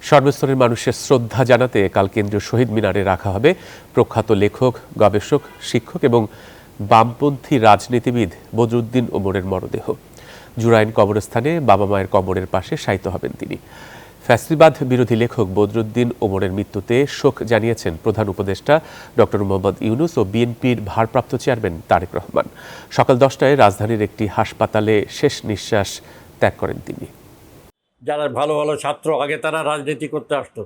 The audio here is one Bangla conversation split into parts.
সর্বস্তরের মানুষের শ্রদ্ধা জানাতে কাল কেন্দ্রীয় শহীদ মিনারে রাখা হবে প্রখ্যাত লেখক, গবেষক, শিক্ষক এবং বামপন্থী রাজনীতিবিদ বদরুদ্দিন ওমরের মরদেহ। জুরাইন কবরস্থানে বাবা মায়ের কবরের পাশে শায়িত হবেন তিনি। ফ্যাসিবাদ বিরোধী লেখক বদরুদ্দিন ওমরের মৃত্যুতে শোক জানিয়েছেন প্রধান উপদেষ্টা ডক্টর মোহাম্মদ ইউনূস ও বিএনপির ভারপ্রাপ্ত চেয়ারম্যান তারেক রহমান। সকাল 10টায় রাজধানীর একটি হাসপাতালে শেষ নিঃশ্বাস ত্যাগ করেন তিনি। যারা ভালো ভালো ছাত্র আগে তারা রাজনীতি করতে আসতো,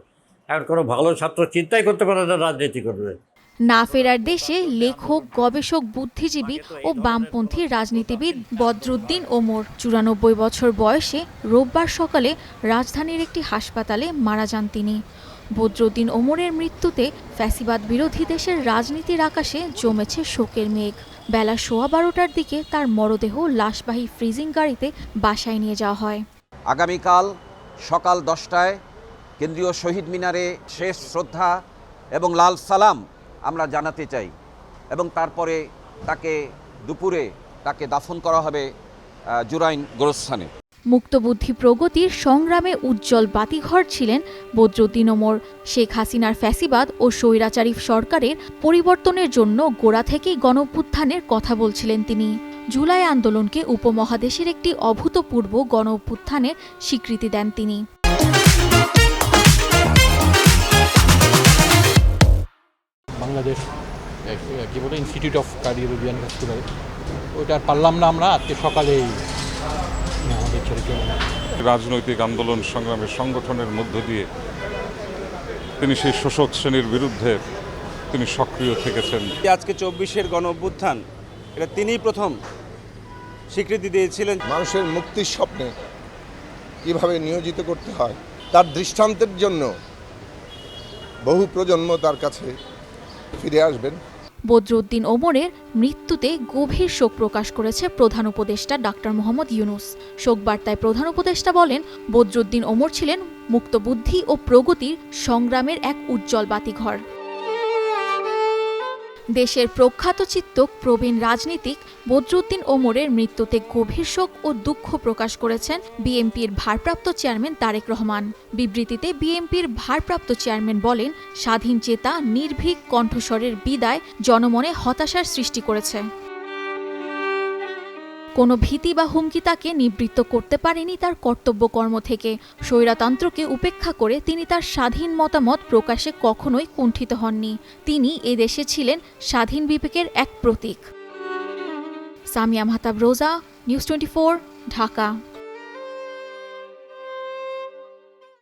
এখন কোনো ভালো ছাত্র চিন্তাই করতে পারে না রাজনীতি করবে। না ফেরার দেশে লেখক, গবেষক, বুদ্ধিজীবী ও বামপন্থী রাজনীতিবিদ বদরুদ্দিন ওমর 94 বছর বয়সে রোববার সকালে রাজধানীর একটি হাসপাতালে মারা যান তিনি। বদরুদ্দিন ওমরের মৃত্যুতে ফ্যাসিবাদ বিরোধী দেশের রাজনীতির আকাশে জমেছে শোকের মেঘ। বেলা 12:15টার দিকে তার মরদেহ লাশবাহী ফ্রিজিং গাড়িতে বাসায় নিয়ে যাওয়া হয়। আগামীকাল সকাল 10টায় কেন্দ্রীয় শহীদ মিনারে শেষ শ্রদ্ধা এবং লাল সালাম আমরা জানাতে চাই এবং তারপরে দুপুরে তাকে দাফন করা হবে জুরাইন গোরস্থানে। মুক্তবুদ্ধি প্রগতির সংগ্রামে উজ্জ্বল বাতিঘর ছিলেন বদরুদ্দিন ওমর। শেখ হাসিনার ফ্যাসিবাদ ও স্বৈরাচারী সরকারের পরিবর্তনের জন্য গোড়া থেকেই গণঅভ্যুত্থানের কথা বলছিলেন তিনি। জুলাই আন্দোলনকে উপমহাদেশের একটি অভূতপূর্ব গণঅভ্যুত্থানের স্বীকৃতি দেন তিনি। বাংলাদেশ কি বলে institute of cardiology and hospital, ওইটা পারলাম না আমরা আজকে সকালেই আমাদের ছেড়ে চলে গেলাম। রাজনৈতিক আন্দোলন সংগ্রামের সংগঠনের মধ্য দিয়ে তিনি সেই শোষক শ্রেণীর বিরুদ্ধে তিনি সক্রিয় থেকেছেন। আজকে 24-এর গণঅভ্যুত্থান, এটা তিনিই প্রথম স্বীকৃতি দিয়েছিলেন। মানুষের মুক্তির স্বপ্নে কিভাবে নিয়োজিত করতে হয় তার দৃষ্টান্তের জন্য বহু প্রজন্ম তার কাছে ফিরে আসবেন। বদরুদ্দিন ওমরের মৃত্যুতে গভীর শোক প্রকাশ করেছে প্রধান উপদেষ্টা ডক্টর মোহাম্মদ ইউনূস। শোকবার্তায় প্রধান উপদেষ্টা বলেন, বদরুদ্দিন ওমর ছিলেন মুক্তবুদ্ধি ও প্রগতির সংগ্রামের এক উজ্জ্বল বাতিঘর। দেশের প্রখ্যাত চিন্তক, প্রবীণ রাজনীতিক বদরুদ্দিন ওমরের মৃত্যুতে গভীর শোক ও দুঃখ প্রকাশ করেছেন বিএনপির ভারপ্রাপ্ত চেয়ারম্যান তারেক রহমান। বিবৃতিতে বিএনপির ভারপ্রাপ্ত চেয়ারম্যান বলেন, স্বাধীন চেতা, নির্ভীক কণ্ঠস্বরের বিদায় জনমনে হতাশার সৃষ্টি করেছে। কোনো ভীতি বা হুমকি তাকে নিবৃত্ত করতে পারেনি তার কর্তব্য কর্ম থেকে। স্বৈরতন্ত্রকে উপেক্ষা করে তিনি তার স্বাধীন মতামত প্রকাশে কখনোই কুণ্ঠিত হননি। তিনি এদেশে ছিলেন স্বাধীন বিবেকের এক প্রতীক। সামিয়া মাহতাব রোজা, নিউজ 24, ঢাকা।